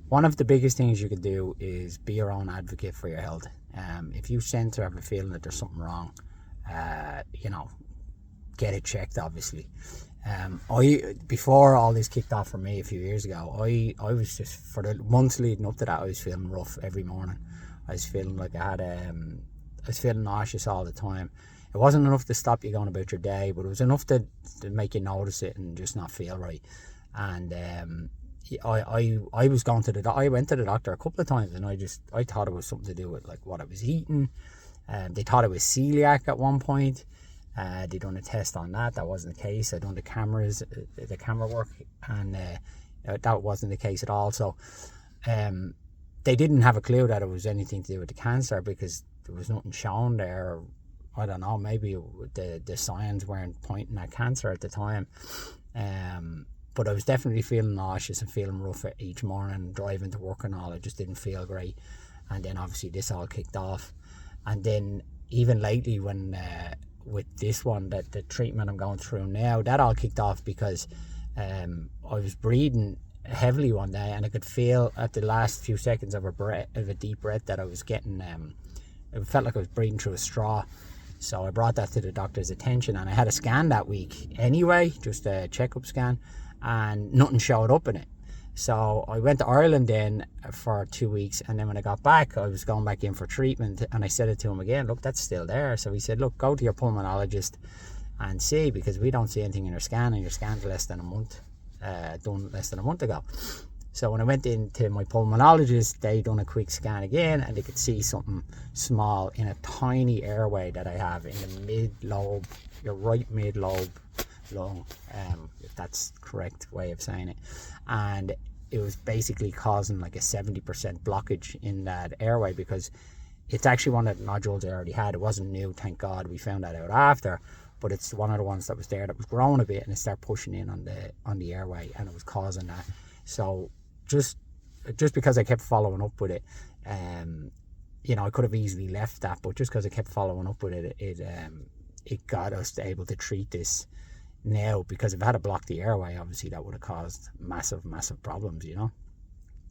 One of the biggest things you could do is be your own advocate for your health. If you sense or have a feeling that there's something wrong, you know, get it checked, obviously. I before all this kicked off for me a few years ago, I was just, for the months leading up to that, I was feeling rough every morning. I was feeling like I was feeling nauseous all the time. It wasn't enough to stop you going about your day, but it was enough to make you notice it and just not feel right. And I was going to I went to the doctor a couple of times, and I thought it was something to do with like what I was eating. They thought it was celiac at one point. They done a test on that. That wasn't the case. I done the camera work, and that wasn't the case at all. So they didn't have a clue that it was anything to do with the cancer, because there was nothing shown there. Or, I don't know, maybe the signs weren't pointing at cancer at the time. But I was definitely feeling nauseous and feeling rough each morning, driving to work and all. I just didn't feel great. And then obviously this all kicked off. And then even lately, when with this one, that the treatment I'm going through now, that all kicked off because I was breathing heavily one day, and I could feel at the last few seconds of a deep breath that I was getting, it felt like I was breathing through a straw. So I brought that to the doctor's attention, and I had a scan that week anyway, just a checkup scan, and nothing showed up in it. So I went to Ireland then for 2 weeks, and then when I got back, I was going back in for treatment, and I said it to him again, look, that's still there. So he said, look, go to your pulmonologist and see, because we don't see anything in your scan, and your scan's less than a month, done less than a month ago. So when I went into my pulmonologist, they done a quick scan again, and they could see something small in a tiny airway that I have in the mid-lobe, your right mid-lobe lung, if that's the correct way of saying it. And it was basically causing like a 70% blockage in that airway, because it's actually one of the nodules I already had. It wasn't new, thank God. We found that out after, but it's one of the ones that was there that was growing a bit, and it started pushing in on the airway, and it was causing that. So just because I kept following up with it, you know, I could have easily left that, but just because I kept following up with it, it got us able to treat this now. Because if I had to block the airway, obviously that would have caused massive problems, you know.